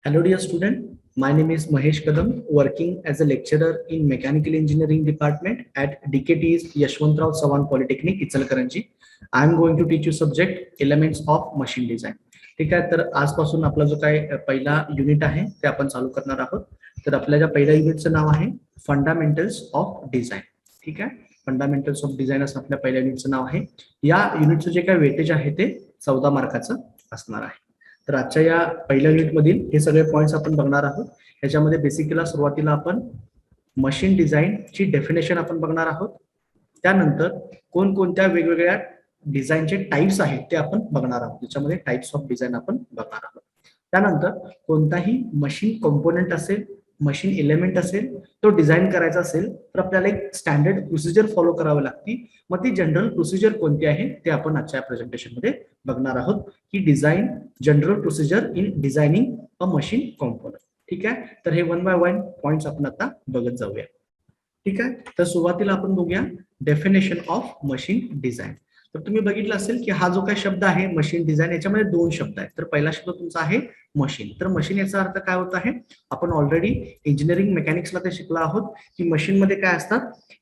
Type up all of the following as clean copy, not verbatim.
Hello dear student, my name is Mahesh Kadam, working as a lecturer in Mechanical Engineering Department at DKT's Yashwantrao Sawan Polytechnic, Ichalkaranji. I am going to teach you subject Elements of Machine Design. ठीक आहे, तर आजपासून आपला जो काय पहिला unit आहे ते आपण चालू करणार आहोत. तर आपल्या ज्या पहिल्या युनिटचं नाव आहे फंडामेंटल्स ऑफ डिझाइन. ठीक आहे, फंडामेंटल्स ऑफ डिझाइन असं आपल्या पहिल्या युनिटचं नाव आहे. या युनिटचं जे काय वेटेज आहे ते 14 मार्काचं असणार आहे. तर आजच्या या पहिल्या युनिट मधील हे सगळे पॉइंट्स आपण बघणार आहोत. ह्याच्यामध्ये बेसिकली सुरुवातीला आपण मशीन डिझाइन ची डेफिनेशन आपण बघणार आहोत. त्यानंतर कोणकोणत्या वेगवेगळ्या डिझाइनचे टाइप्स आहेत ते आपण बघणार आहोत. त्याच्यामध्ये टाइप्स ऑफ डिझाइन आपण बघणार आहोत. त्यानंतर कोणताही मशीन कॉम्पोनंट असेल, मशीन एलिमेंट असेल, तो डिझाइन करायचा असेल तर आपल्याला एक स्टँडर्ड प्रोसिजर फॉलो करावी लागते. मग ती जनरल प्रोसिजर कोणती आहे ते आपण आजच्या प्रेझेंटेशन मध्ये बघणार आहोत की design general procedure in designing a machine component. ठीक आहे, तर हे वन बाय वन पॉइंट्स आपण आता बघत जाऊया. ठीक आहे, तर सुरुवातीला आपण बघूया डेफिनेशन ऑफ मशीन डिझाइन. तर तुम्ही बघितलं असेल की हा जो काही शब्द आहे मशीन डिझाइन, याच्यामध्ये दोन शब्द आहेत. तर पहिला शब्द तुमचा आहे मशीन. तर मशीन याचा अर्थ काय होत आहे, आपण ऑलरेडी इंजिनिअरिंग मेकॅनिक्सला ते शिकलो आहोत की मशीन मध्ये काय असतात,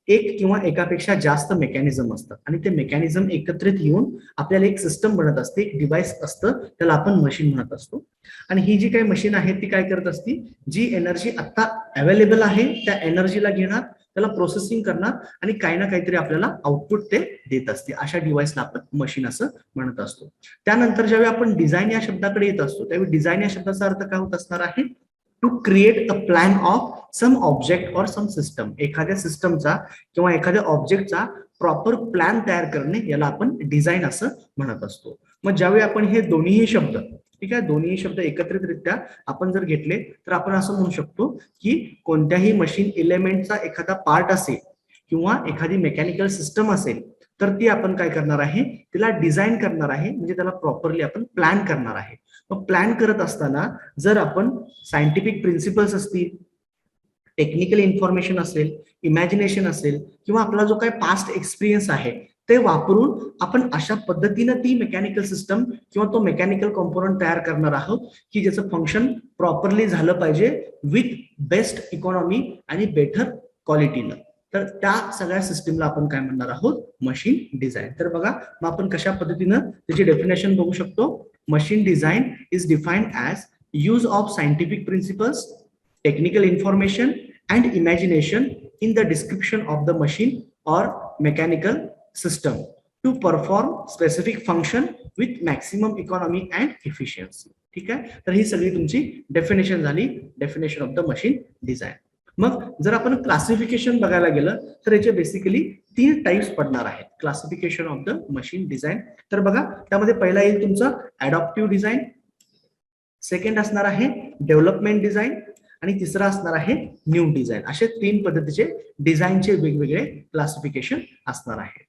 एक किंवा एकापेक्षा जास्त मेकॅनिझम असतात आणि ते मेकॅनिझम एकत्रित येऊन आपल्याला एक सिस्टम बनत असते, एक डिव्हाइस असतं, त्याला आपण मशीन म्हणत असतो. आणि ही जी काही मशीन आहे ती काय करत असते, जी एनर्जी आता अवेलेबल आहे त्या एनर्जीला घेणार, त्याला प्रोसेसिंग करणार आणि काही ना काहीतरी आपल्याला आउटपुट ते देत असते. अशा डिव्हाइसला आपण मशीन असं म्हणत असतो. त्यानंतर ज्यावेळी आपण डिझाइन या शब्दाकडे येत असतो त्यावेळी डिझाइन या शब्दाचा अर्थ काय होत असणार आहे, to create a plan of some object or some system. एखाद्या सिस्टमचा किंवा एखाद्या ऑब्जेक्टचा प्रॉपर प्लॅन तयार करणे याला आपण डिझाइन असं म्हणत असतो. मग ज्यावेळी आपण हे दोन्ही शब्द, ठीक आहे, दोन्ही शब्द एकत्रितरित्या आपण जर घेतले तर आपण असं म्हणू शकतो की कोणत्याही मशीन एलिमेंटचा एखादा पार्ट असेल किंवा एखादी मेकॅनिकल सिस्टम असेल तर ती आपण काय करणार आहे, तिला डिझाइन करणार आहे, म्हणजे त्याला प्रॉपरली आपण प्लॅन करणार आहे. मग प्लॅन करत असताना जर आपण सायंटिफिक प्रिन्सिपल्स असतील, टेक्निकल इन्फॉर्मेशन असेल, इमॅजिनेशन असेल किंवा आपला जो काही पास्ट एक्सपिरियन्स आहे ते वापरून आपण अशा पद्धतीनं ती मेकॅनिकल सिस्टम किंवा तो मेकॅनिकल कॉम्पोनंट तयार करणार आहोत की ज्याचं फंक्शन प्रॉपरली झालं पाहिजे विथ बेस्ट इकॉनॉमी आणि बेटर क्वालिटीनं. तर त्या सगळ्या सिस्टीमला आपण काय म्हणणार आहोत, मशीन डिझाइन. तर बघा मग आपण कशा पद्धतीनं त्याची डेफिनेशन बघू शकतो. Machine design is defined as use of scientific principles, technical information and imagination in the description of the machine और mechanical system to perform specific function with maximum economy and efficiency. ठीक आहे, तर ही सगळी तुमची definition झाली, definition of the machine design. मग जर आपण क्लासिफिकेशन बघायला गेलं तर याचे बेसिकली 3 टाइप्स पडणार आहेत classification of the machine design. तर बघा त्यामध्ये पहिला येईल तुमचा अडॉप्टिव्ह डिझाइन, सेकंड असणार आहे डेव्हलपमेंट डिझाइन आणि तिसरा असणार आहे न्यू डिझाइन. असे 3 पद्धतीचे डिझाइनचे वेगवेगळे क्लासिफिकेशन असणार आहे.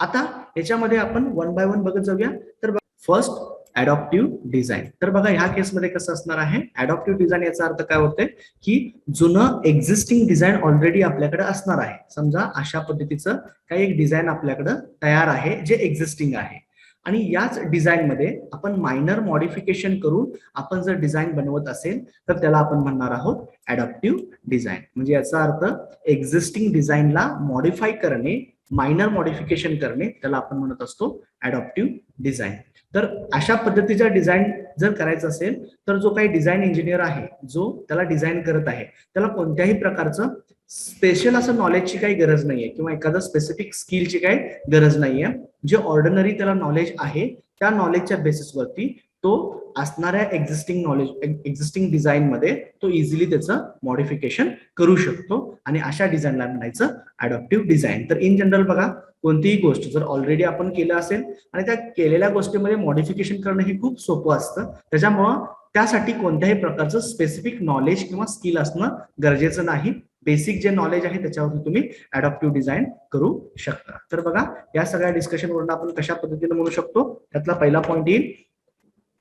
आता याच्यामध्ये आपण वन बाय वन बघत जाऊया. तर फर्स्ट अडॉप्टिव्ह डिझाइन. तर बघा ह्या केसमध्ये कसं असणार आहे, अडॉप्टिव्ह डिझाइन याचा अर्थ काय होतोय की जुनं एक्झिस्टिंग डिझाइन ऑलरेडी आपल्याकडे असणार आहे. समजा अशा पद्धतीचं काही एक डिझाइन आपल्याकडे तयार आहे जे एक्झिस्टिंग आहे आणि याच डिझाइन मध्ये आपण मायनर मॉडिफिकेशन करून आपण जर डिझाइन बनवत असेल तर त्याला आपण म्हणणार आहोत अडॉप्टिव्ह डिझाइन. म्हणजे याचा अर्थ एक्झिस्टिंग डिझाइनला मॉडिफाय करणे, मायनर मॉडिफिकेशन करणे, त्याला आपण म्हणत असतो अडॉप्टिव्ह डिझाइन. तर अशा पद्धतीचा डिझाइन जर करायचं असेल तर जो काही डिझाइन इंजिनियर आहे जो त्याला डिझाइन करत आहे त्याला कोणत्याही प्रकारचं स्पेशल असं नॉलेजची काही गरज नाहीये किंवा एखादं स्पेसिफिक स्किलची काही गरज नाहीये. जे ऑर्डिनरी त्याला नॉलेज आहे त्या नॉलेजच्या बेसिसवरती तो असणाऱ्या एक्झिस्टिंग डिझाइन मध्ये तो इझिली त्याचं मॉडिफिकेशन करू शकतो आणि अशा डिझाइनला म्हणायचं अडॉप्टिव्ह डिझाइन. तर इन जनरल बघा कोणतीही गोष्ट जर ऑलरेडी आपण केलं असेल आणि त्या केलेल्या गोष्टीमध्ये मॉडिफिकेशन करणं हे खूप सोपं असतं, त्याच्यामुळं त्यासाठी कोणत्याही प्रकारचं स्पेसिफिक नॉलेज किंवा स्किल असणं गरजेचं नाही. बेसिक जे नॉलेज आहे त्याच्यावरती तुम्ही अडॉप्टिव्ह डिझाइन करू शकता. तर बघा या सगळ्या डिस्कशन वरून आपण कशा पद्धतीने म्हणू शकतो, त्यातला पहिला पॉईंट येईल,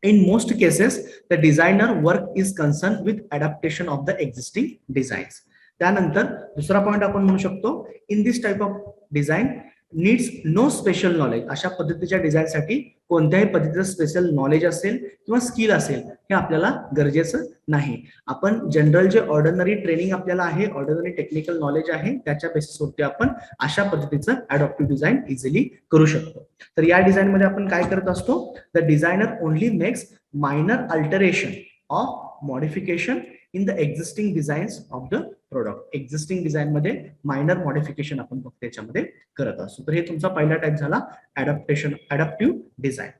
in most cases the designer work is concerned with adaptation of the existing designs. त्यानंतर दुसरा पॉइंट आपण म्हणू शकतो, in this type of design needs no special knowledge. अशा पद्धतीच्या डिझाइनसाठी कोणत्याही पद्धतीचं स्पेशल नॉलेज असेल किंवा स्किल असेल हे आपल्याला गरजेचं नाही. आपण जनरल जे ऑर्डिनरी ट्रेनिंग आपल्याला आहे, ऑर्डिनरी टेक्निकल नॉलेज आहे, त्याच्या बेसिसवरती आपण अशा पद्धतीचं अडॉप्टिव्ह डिझाईन इझिली करू शकतो. तर या डिझाईन मध्ये आपण काय करत असतो, the designer only makes minor alteration of modification in the existing designs of the product. Existing design मध्ये मायनर मॉडिफिकेशन आपण फक्त त्याच्यामध्ये करत असतो. तर हे तुमचा पहिला टाइप झाला अडॅप्टिव्ह डिझाईन.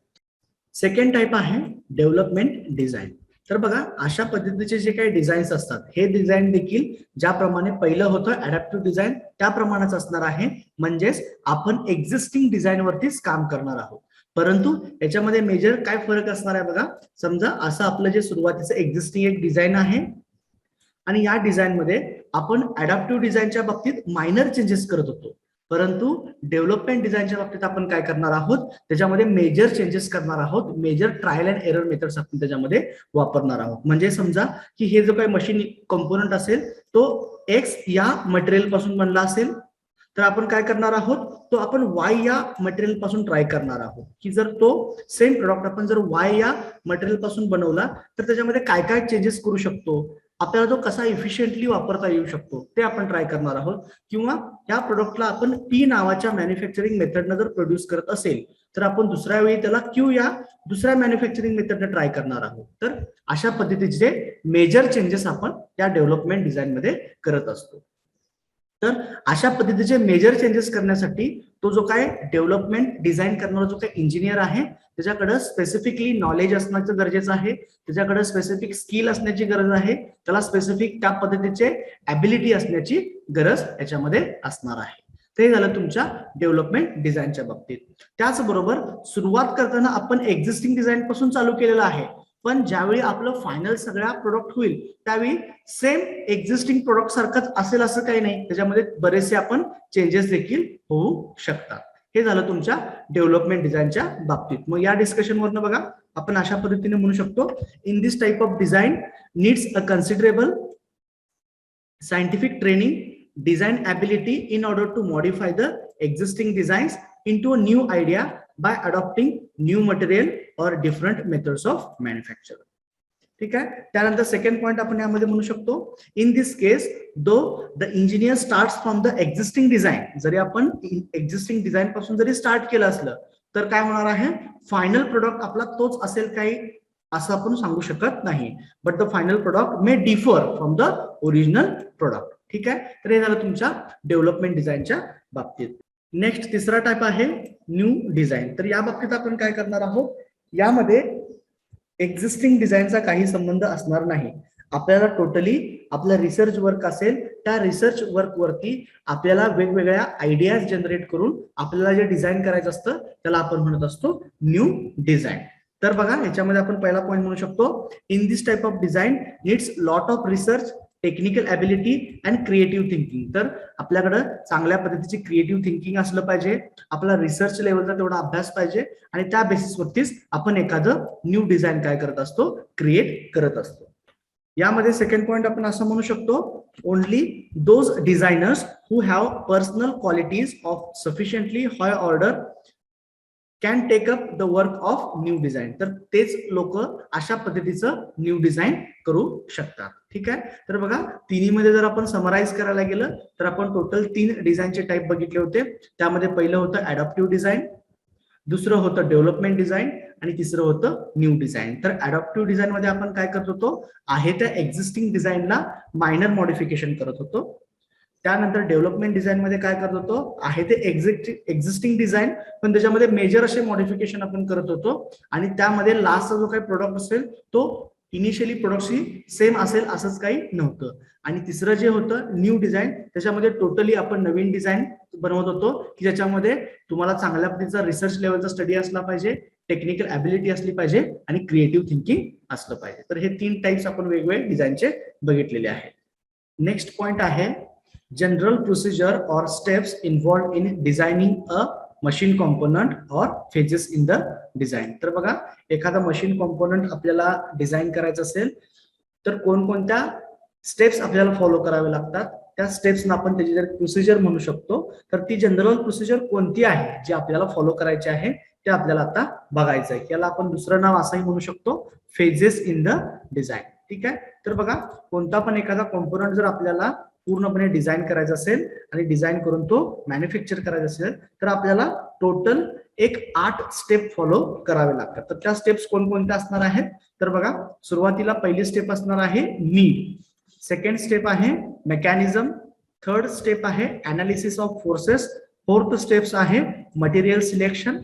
सेकंड टाइप आहे डेव्हलपमेंट डिझाईन. तर बघा अशा पद्धतीचे जे काही डिझाईन्स असतात हे डिझाईन देखील ज्याप्रमाणे पहिलं होतं अडॅप्टिव्ह डिझाईन त्याप्रमाणेच असणार आहे. म्हणजेच आपण एक्झिस्टिंग डिझाईन वरतीच काम करणार आहोत. परंतु याच्यामध्ये मेजर काय फरक असणार आहे बघा. समजा असं आपलं जे सुरुवातीचं एक्झिस्टिंग एक डिझाईन आहे आणि या डिझाईन मध्ये आपण अडॅप्टिव्ह डिझाईनच्या बाबतीत मायनर चेंजेस करत होतो, परंतु डेव्हलपमेंट डिझाईनच्या बाबतीत आपण काय करणार आहोत, त्याच्यामध्ये मेजर चेंजेस करणार आहोत. Major trial and error methods आपण त्याच्यामध्ये वापरणार आहोत. म्हणजे समजा की हे जो काही मशीन कंपोनंट असेल तो एक्स या मटेरियल पासून बनला असेल, तर आपण काय करणार आहोत, तो आपण वाय या मटेरियल पासून ट्राय करणार आहोत की जर तो सेम प्रोडक्ट आपण जर वाय या मटेरियल पासून बनवला तर त्याच्यामध्ये काय काय चेंजेस करू शकतो, आपल्याला तो कसा इफिशियंटली वापरता येऊ शकतो ते आपण ट्राय करणार आहोत. किंवा या प्रोडक्टला आपण पी नावाच्या मॅन्युफॅक्चरिंग मेथडनं जर प्रोड्यूस करत असेल तर आपण दुसऱ्या वेळी त्याला क्यू या दुसऱ्या मॅन्युफॅक्चरिंग मेथडनं ट्राय करणार आहोत. तर अशा पद्धतीचे मेजर चेंजेस आपण या डेव्हलपमेंट डिझाईन मध्ये करत असतो. तर अशा पद्धतीचे मेजर चेंजेस करण्यासाठी तो जो काय डेव्हलपमेंट डिझाईन करणारा जो काही इंजिनियर आहे त्याच्याकडे स्पेसिफिकली नॉलेज असण्याचं गरजेचं आहे, त्याच्याकडे स्पेसिफिक स्किल असण्याची गरज आहे, त्याला स्पेसिफिक त्या पद्धतीचे ॲबिलिटी असण्याची गरज याच्यामध्ये असणार आहे. ते झालं तुमच्या डेव्हलपमेंट डिझाईनच्या बाबतीत. त्याचबरोबर सुरुवात करताना आपण एक्झिस्टिंग डिझाईन पासून चालू केलेलं आहे, पण ज्यावेळी आपलं फायनल सगळ्या प्रोडक्ट होईल त्यावेळी सेम एक्झिस्टिंग प्रोडक्ट सारखंच असेल असं काही नाही, त्याच्यामध्ये बरेचसे आपण चेंजेस देखील होऊ शकतात. हे झालं तुमच्या डेव्हलपमेंट डिझाईनच्या बाबतीत. मग या डिस्कशन वरनं बघा आपण अशा पद्धतीने म्हणू शकतो, in this type of design needs a considerable scientific training, design ability in order to modify the existing designs into a new idea by adopting new material or different methods of manufacture. ठीक आहे. त्यानंतर second point आपण यामध्ये म्हणू शकतो, in this case though the engineer starts from the existing design. जरी आपण existing design पासून जरी स्टार्ट केलं असलं तर काय होणार आहे, फायनल प्रोडक्ट आपला तोच असेल काही असं आपण सांगू शकत नाही. But the final product may differ from the original product. ठीक आहे. तर हे झालं तुमच्या डेव्हलपमेंट डिझाईनच्या बाबतीत. नेक्स्ट तिसरा टाइप आहे न्यू डिझाईन. तर या बाबतीत आपण काय करणार आहोत, यामध्ये एक्झिस्टिंग डिझाईनचा काही संबंध असणार नाही. आपल्याला टोटली आपलं रिसर्च वर्क असेल, त्या रिसर्च वर्क वरती आपल्याला वेगवेगळ्या आयडियाज जनरेट करून आपल्याला जे डिझाईन करायचं असतं त्याला आपण म्हणत असतो न्यू डिझाईन. तर बघा याच्यामध्ये आपण पहिला पॉईंट म्हणू शकतो, in this type of design needs lot of research, technical ability and creative thinking. तर आपल्याकडं चांगल्या पद्धतीची क्रिएटिव्ह थिंकिंग असलं पाहिजे, आपला रिसर्च लेवलचा तेवढा अभ्यास पाहिजे आणि त्या बेसिसवरतीच आपण एखादं न्यू डिझाईन काय करत असतो, क्रिएट करत असतो. यामध्ये सेकंड पॉइंट आपण असं म्हणू शकतो, only those designers who have personal qualities of sufficiently high order can take up the work of new design. तर तेच लोक अशा पद्धतीचं न्यू डिझाईन करू शकतात. ठीक आहे. तर बघा तिन्हीमध्ये जर आपण समराईज करायला गेलं तर आपण टोटल 3 डिझाईनचे टाईप बघितले होते. त्यामध्ये पहिलं होतं अडॅप्टिव्ह डिझाईन, दुसरं होतं डेव्हलपमेंट डिझाईन आणि तिसरं होतं न्यू डिझाईन. तर अडॅप्टिव्ह डिझाईन मध्ये आपण काय करत होतो, आहे त्या एक्झिस्टिंग डिझाईनला मायनर मॉडिफिकेशन करत होतो. त्यानंतर डेव्हलपमेंट डिझाईन मध्ये काय करत होतो, आहे ते एक्झिस्टिंग डिझाईन पण त्याच्यामध्ये मेजर असे मॉडिफिकेशन आपण करत होतो आणि त्यामध्ये लास्टचा जो काही प्रोडक्ट असेल तो इनिशियली प्रोडक्टशी सेम असेल असंच काही नव्हतं. आणि तिसरं जे होतं न्यू डिझाईन, त्याच्यामध्ये टोटली आपण नवीन डिझाईन बनवत होतो की ज्याच्यामध्ये तुम्हाला चांगल्या पद्धतीचा रिसर्च लेवलचा स्टडी असला पाहिजे, टेक्निकल ॲबिलिटी असली पाहिजे आणि क्रिएटिव्ह थिंकिंग असलं पाहिजे. तर हे 3 टाइप्स आपण वेगवेगळे डिझाईनचे बघितलेले आहेत. नेक्स्ट पॉइंट आहे जनरल प्रोसिजर और steps involve in designing a machine component और फेजेस इन द डिझाईन. तर बघा एखादा मशीन कॉम्पोनंट आपल्याला डिझाईन करायचं असेल तर कोणकोणत्या स्टेप्स आपल्याला फॉलो करावे लागतात, त्या स्टेप्सना आपण त्याची जर प्रोसिजर म्हणू शकतो. तर ती जनरल प्रोसिजर कोणती आहे जी आपल्याला फॉलो करायची आहे ते आपल्याला आता बघायचं आहे. याला आपण दुसरं नाव असंही म्हणू शकतो, फेजेस इन द डिझाईन. ठीक आहे. तर बघा, कोणता पण एखादा कॉम्पोनंट जर आपल्याला पूर्णपणे डिझाईन करायचा असेल आणि डिझाईन करून तो मॅन्युफॅक्चर करायचा असेल तर आपल्याला टोटल एक 8 स्टेप फॉलो करावे लागतात. तर त्या स्टेप्स कोणकोणत्या असणार आहेत तर बघा, सुरुवातीला पहिली स्टेप असणार आहे नीड, सेकंड स्टेप आहे मेकॅनिझम, थर्ड स्टेप आहे analysis of forces, fourth steps आहे मटेरियल सिलेक्शन,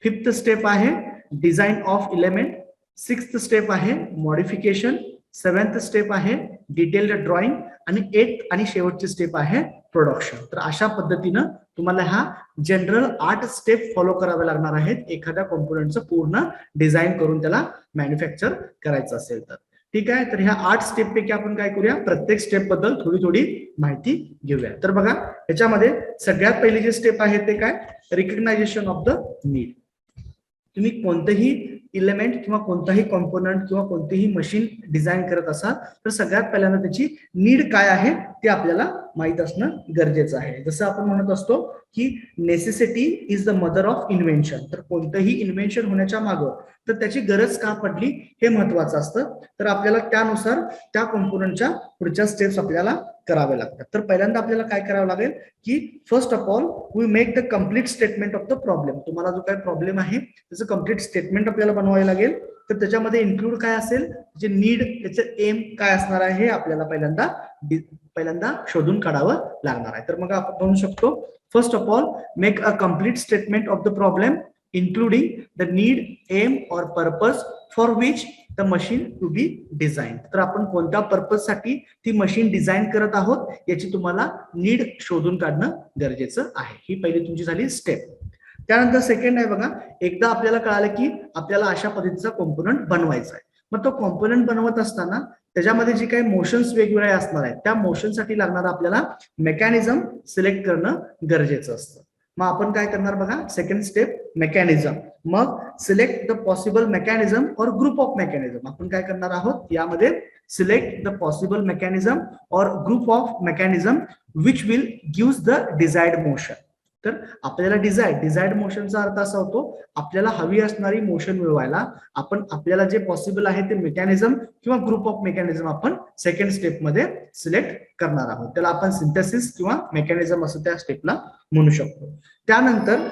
फिफ्थ स्टेप आहे design of element, sixth step आहे मॉडिफिकेशन, सेव्हन्थ स्टेप आहे डिटेल्ड ड्रॉइंग आणि एट आणि शेवटची स्टेप आहे प्रोडक्शन. तर अशा पद्धतीनं तुम्हाला हा जनरल 8 स्टेप फॉलो करावे लागणार आहेत एखाद्या कॉम्पोनंटचं पूर्ण डिझाईन करून त्याला मॅन्युफॅक्चर करायचं असेल तर. ठीक आहे. तर ह्या 8 स्टेप पैकी आपण काय करूया, प्रत्येक स्टेप बद्दल थोडी थोडी माहिती घेऊया. तर बघा, याच्यामध्ये सगळ्यात पहिली जी स्टेप आहे ते काय, रिकग्नायझेशन ऑफ द नीड. तुम्ही कोणतेही इलेमेंट किंवा कोणताही कॉम्पोनंट किंवा कोणतेही मशीन डिझाईन करत असाल तर सगळ्यात पहिल्यांदा त्याची नीड काय आहे ते आपल्याला माहित असणं गरजेचं आहे. जसं आपण म्हणत असतो की necessity is the mother of invention. तर कोणतंही इन्व्हेन्शन होण्याच्या मागं तर त्याची गरज का पडली हे महत्वाचं असतं. तर आपल्याला त्यानुसार त्या कॉम्पोनंटच्या पुढच्या स्टेप्स आपल्याला करावे लागतात. तर पहिल्यांदा आपल्याला काय करावं लागेल की first of all we make the complete statement of the problem. तुम्हाला जो काही प्रॉब्लेम आहे त्याचं कम्प्लीट स्टेटमेंट आपल्याला बनवावे लागेल. तर त्याच्यामध्ये इन्क्लूड काय असेल, जे नीड, त्याचं एम काय असणार आहे हे आपल्याला पहिल्यांदा शोधून काढावं लागणार आहे. तर मग आपण म्हणू शकतो first of all make a complete statement of the problem including the need, aim or purpose for which the machine to be designed. तर आपण कोणत्या पर्पज साठी ती मशीन डिझाईन करत आहोत याची तुम्हाला नीड शोधून काढणं गरजेचं आहे. ही पहिली तुमची झाली स्टेप. त्यानंतर सेकंड आहे बघा, एकदा आपल्याला कळालं की आपल्याला अशा पद्धतीचा कॉम्पोनंट बनवायचा आहे, मग तो कॉम्पोनंट बनवत असताना त्याच्यामध्ये जे काही मोशन्स वेगवेगळे असणार आहेत त्या मोशनसाठी लागणारा आपल्याला मेकॅनिझम सिलेक्ट करणं गरजेचं असतं. मग आपण काय करणार बघा, सेकंड स्टेप मेकॅनिझम. मग सिलेक्ट द पॉसिबल मेकॅनिझम और ग्रुप ऑफ मेकॅनिझम. आपण काय करणार आहोत यामध्ये, सिलेक्ट द पॉसिबल मेकॅनिझम और group of mechanism which will gives the desired motion. तर आपल्याला डिझायर्ड मोशनचा अर्थ असा होतो, आपल्याला हवी असणारी मोशन मिळवायला आपण आपल्याला जे पॉसिबल आहे ते मेकॅनिझम किंवा ग्रुप ऑफ मेकॅनिझम आपण सेकंड स्टेप मध्ये सिलेक्ट करणार आहोत. त्याला आपण सिंथेसिस किंवा मेकॅनिझम असं त्या स्टेपला म्हणू शकतो. त्यानंतर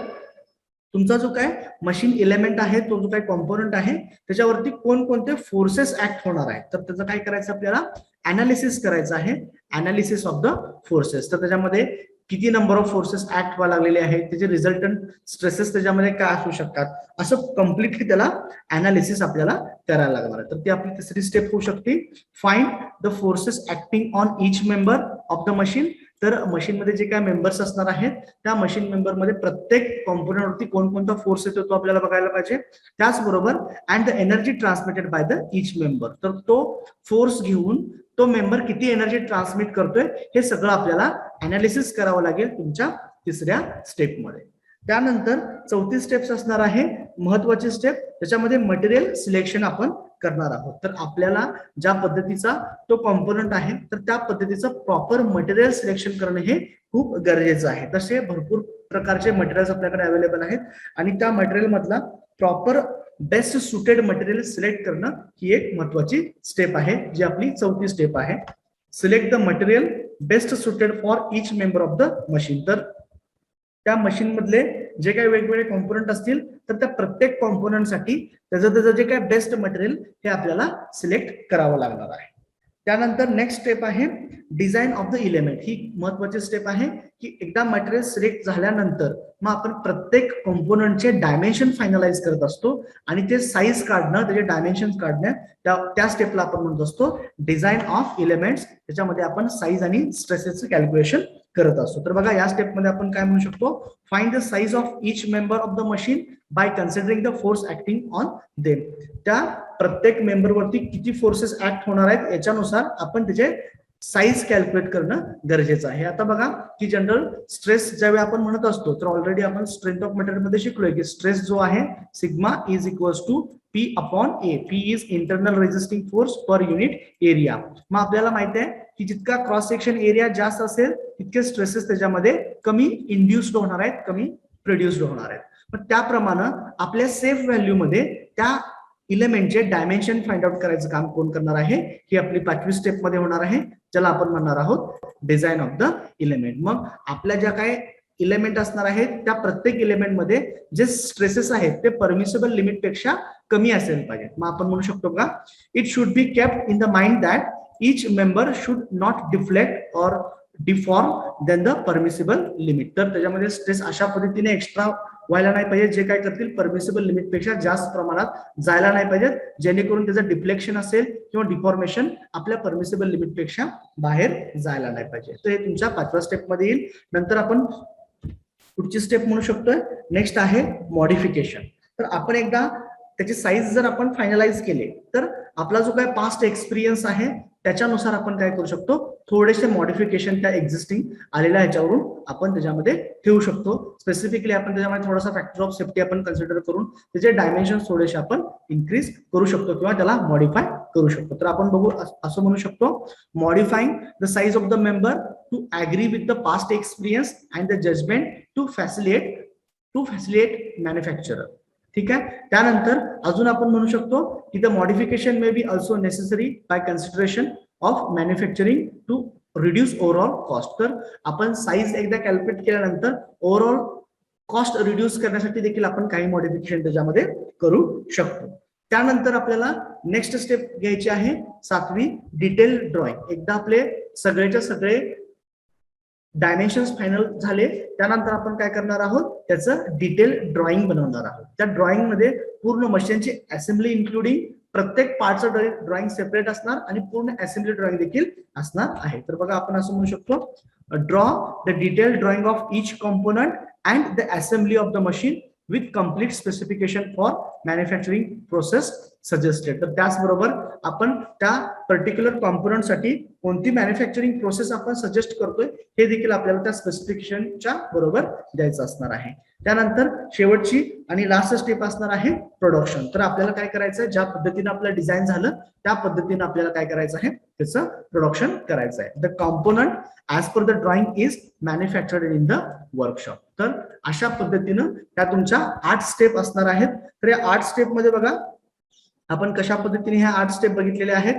तुमचा जो काय मशीन एलिमेंट आहे, तो जो काय कॉम्पोनंट आहे त्याच्यावरती कोणकोणते फोर्सेस ऍक्ट होणार आहेत तर त्याचं काय करायचं, आपल्याला अनालिसिस करायचं आहे, अनालिसिस ऑफ द फोर्सेस. तर त्याच्यामध्ये किती नंबर ऑफ फोर्सेस ऍक्ट व्हायला लागलेले आहेत, त्याचे रिझल्टंट स्ट्रेसेस त्याच्यामध्ये काय असू शकतात, असं कम्प्लिटली त्याला अनालिसिस आपल्याला करायला लागणार आहे. तर ती आपली तिसरी स्टेप होऊ शकते, find the forces acting on each member of the machine. तर मशीन मध्ये जे काय मेंबर्स असणार आहेत त्या मशीन मेंबर मध्ये प्रत्येक कॉम्पोनंट वरती कोणकोणता फोर्स येतो तो आपल्याला बघायला पाहिजे. त्याचबरोबर and the energy transmitted by the each member. तर तो फोर्स घेऊन तो मेंबर किती एनर्जी ट्रान्समिट करतोय हे सगळं आपल्याला अनालिसिस करावं लागेल तुमच्या तिसऱ्या स्टेपमध्ये. त्यानंतर चौथी स्टेप्स असणार आहे महत्वाची स्टेप, त्याच्यामध्ये मटेरियल सिलेक्शन आपण करणार आहोत. तर आपल्याला ज्या पद्धतीचा तो कॉम्पोनंट आहे तर त्या पद्धतीचं प्रॉपर मटेरियल सिलेक्शन करणं हे खूप गरजेचं आहे. तसे भरपूर प्रकारचे मटेरियल्स आपल्याकडे अवेलेबल आहेत आणि त्या मटेरियल मधला proper best suited material select करणं ही एक महत्वाची स्टेप आहे, जी आपली चौथी स्टेप आहे. Select the material best suited for each member of the machine. तर त्या मशीन मधले जे काही वेगवेगळे कॉम्पोनंट असतील तर त्या प्रत्येक कॉम्पोनंटसाठी त्याचं जे काही बेस्ट मटेरियल हे आपल्याला सिलेक्ट करावं लागणार आहे. त्यानंतर नेक्स्ट स्टेप आहे डिझाईन ऑफ द एलिमेंट. ही महत्वाची स्टेप आहे की एकदा मटेरियल सिलेक्ट झाल्यानंतर मग आपण प्रत्येक कॉम्पोनंटचे डायमेन्शन फायनलाइज करत असतो आणि ते साईज काढणं, त्याचे डायमेन्शन काढणं, त्या स्टेपला आपण म्हणत असतो डिझाईन ऑफ एलिमेंट्स. त्याच्यामध्ये आपण साईज आणि स्ट्रेसेसचं कॅल्क्युलेशन करत असतो. तर बघा या स्टेपमध्ये आपण काय म्हणू शकतो, find the size of each member of the machine by considering the force acting on them. त्या प्रत्येक मेंबरवरती किती फोर्सेस ऍक्ट होणार आहेत याच्यानुसार आपण त्याचे साईज कॅल्क्युलेट करणं गरजेचं आहे. आता बघा की जनरल स्ट्रेस ज्यावेळी आपण म्हणत असतो तर ऑलरेडी आपण स्ट्रेंथ ऑफ मटेरियल मध्ये शिकलोय की स्ट्रेस जो आहे sigma is equals to P upon A. P is internal resisting force per unit area. मग आपल्याला माहिती आहे की जितका क्रॉस सेक्शन एरिया जास्त असेल तितके स्ट्रेसेस त्याच्यामध्ये कमी इंड्युस्ड होणार आहेत, कमी प्रोड्युस्ड होणार आहेत. पण त्याप्रमाणे आपल्या सेफ व्हॅल्यू मध्ये त्या इलेमेंटचे डायमेन्शन फाइंड आउट करायचं काम कोण करणार आहे, ही आपली 5वी स्टेप मध्ये होणार आहे, ज्याला आपण म्हणणार आहोत डिझाइन ऑफ द इलेमेंट. मग आपल्या ज्या काय इलेमेंट असणार आहेत त्या प्रत्येक इलेमेंट मध्ये जे स्ट्रेसेस आहेत ते परमिसिबल लिमिट पेक्षा कमी असेल पाहिजे. मग आपण म्हणू शकतो का, it should be kept in the mind that each member should not deflect or deform than the permissible limit. तर त्याच्यामध्ये स्ट्रेस अशा पद्धतीने एक्स्ट्रा व्हायला नाही पाहिजे, जे काय करतील परमिसिबल लिमिट पेक्षा जास्त प्रमाणात जायला नाही पाहिजेत, जेणेकरून त्याचं डिफ्लेक्शन असेल किंवा डिफॉर्मेशन आपल्या परमिसिबल लिमिट पेक्षा बाहेर जायला नाही पाहिजे. तर हे तुमच्या 5व्या स्टेप मध्ये येईल. नंतर आपण पुढची स्टेप म्हणू शकतोय नेक्स्ट आहे मॉडिफिकेशन. तर आपण एकदा त्याची साईज जर आपण फायनलाइज केले तर आपला जो काय पास्ट एक्सपिरियन्स आहे त्याच्यानुसार आपण काय करू शकतो, थोडेसे मॉडिफिकेशन त्या एक्झिस्टिंग आलेल्या ह्याच्यावरून आपण त्याच्यामध्ये ठेवू शकतो. स्पेसिफिकली आपण त्याच्यामध्ये थोडासा फॅक्टर ऑफ सेफ्टी आपण कन्सिडर करून त्याचे डायमेन्शन थोडेसे आपण इन्क्रीज करू शकतो किंवा त्याला मॉडिफाय करू शकतो. तर आपण बघू असं म्हणू शकतो, modifying the size of the member to agree with the past experience and the judgement to facilitate manufacturer. ठीक आहे. त्यानंतर अजून आपण म्हणू शकतो की the modification may be also necessary by consideration of manufacturing to reduce overall cost. तर आपण साईज एकदा कॅल्क्युलेट केल्यानंतर ओव्हरऑल कॉस्ट रिड्यूस करण्यासाठी देखील आपण काही मॉडिफिकेशन त्याच्यामध्ये करू शकतो. त्यानंतर आपल्याला नेक्स्ट स्टेप घ्यायची आहे 7वी, डिटेल ड्रॉइंग. एकदा आपले सगळेच्या सगळे डायमेन्शन्स फायनल झाले त्यानंतर आपण काय करणार आहोत, त्याचं डिटेल ड्रॉइंग बनवणार आहोत. त्या ड्रॉइंग मध्ये पूर्ण मशीनची असेंब्ली इन्क्लुडिंग प्रत्येक पार्टचं ड्रॉइंग सेपरेट असणार आणि पूर्ण असेंब्ली ड्रॉइंग देखील असणार आहे. तर बघा आपण असं म्हणू शकतो, draw the detail drawing of each component and the assembly of the machine with complete specification for manufacturing process suggested. तर त्याचबरोबर आपण त्या पर्टिक्युलर कॉम्पोनंटसाठी कोणती मॅन्युफॅक्चरिंग प्रोसेस आपण सजेस्ट करतोय हे देखील आपल्याला त्या स्पेसिफिकेशनच्या बरोबर द्यायचं असणार आहे. त्यानंतर शेवटची आणि लास्ट स्टेप असणार आहे प्रोडक्शन. तर आपल्याला काय करायचं आहे, ज्या पद्धतीने आपलं डिझाईन झालं त्या पद्धतीने आपल्याला काय करायचं आहे, त्याचं प्रोडक्शन करायचं आहे. The component as per the drawing is manufactured in the workshop. तर अशा पद्धतीनं त्या तुमच्या 8 स्टेप असणार आहेत. तर या 8 स्टेप मध्ये बघा आपण कशा पद्धतीने ह्या 8 स्टेप बघितलेल्या आहेत.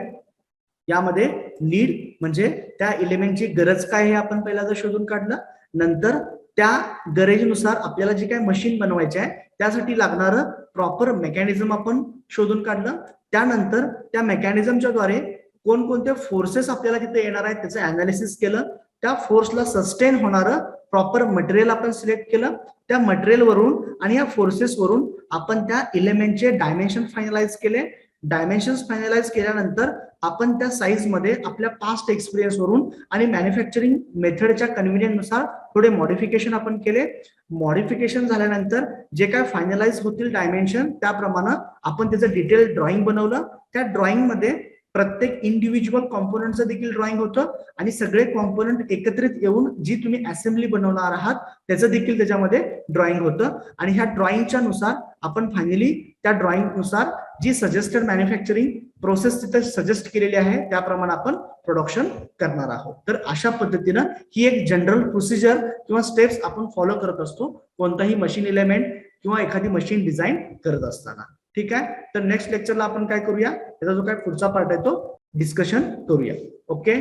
यामध्ये नीड म्हणजे त्या एलिमेंटची गरज काय हे आपण पहिला जर शोधून काढलं, नंतर त्या गरजेनुसार आपल्याला जे काही मशीन बनवायचे आहे त्यासाठी लागणारं प्रॉपर मेकॅनिझम आपण शोधून काढलं. त्यानंतर त्या मेकॅनिझमच्या द्वारे कोणकोणते फोर्सेस आपल्याला तिथे येणार आहेत त्याचं अनालिसिस केलं. त्या फोर्सला सस्टेन होणारं प्रॉपर मटेरियल आपण सिलेक्ट केलं. त्या मटेरियल वरून आणि या फोर्सेस वरून आपण त्या इलेमेंटचे डायमेन्शन फायनलाइज केले. डायमेन्शन्स फायनलाइज केल्यानंतर आपण त्या साईज मध्ये आपल्या पास्ट एक्सपिरियन्स वरून आणि मॅन्युफॅक्चरिंग मेथडच्या कन्व्हिनियन्स नुसार थोडे मॉडिफिकेशन आपण केले. मॉडिफिकेशन झाल्यानंतर जे काय फायनलाइज होतील डायमेन्शन त्याप्रमाणे आपण त्याचं डिटेल ड्रॉइंग बनवलं. त्या ड्रॉइंग मध्ये प्रत्येक इंडिव्हिज्युअल कॉम्पोनंटचं देखील ड्रॉइंग होतं आणि सगळे कॉम्पोनंट एकत्रित येऊन जी तुम्ही असेंब्ली बनवणार आहात त्याचं देखील त्याच्यामध्ये ड्रॉइंग होतं. आणि ह्या ड्रॉइंगच्या नुसार आपण फायनली त्या ड्रॉइंग नुसार जी सजेस्टेड मॅन्युफॅक्चरिंग प्रोसेस तिथे सजेस्ट केलेली आहे त्याप्रमाणे आपण प्रोडक्शन करणार आहोत. तर अशा पद्धतीनं ही एक जनरल प्रोसिजर किंवा स्टेप्स आपण फॉलो करत असतो कोणताही मशीन एलिमेंट किंवा एखादी मशीन डिझाईन करत असताना. ठीक आहे. तर नेक्स्ट लेक्चरला आपण काय करूया, त्याचा जो काय पुढचा पार्ट आहे तो डिस्कशन करूया. Okay,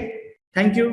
thank you.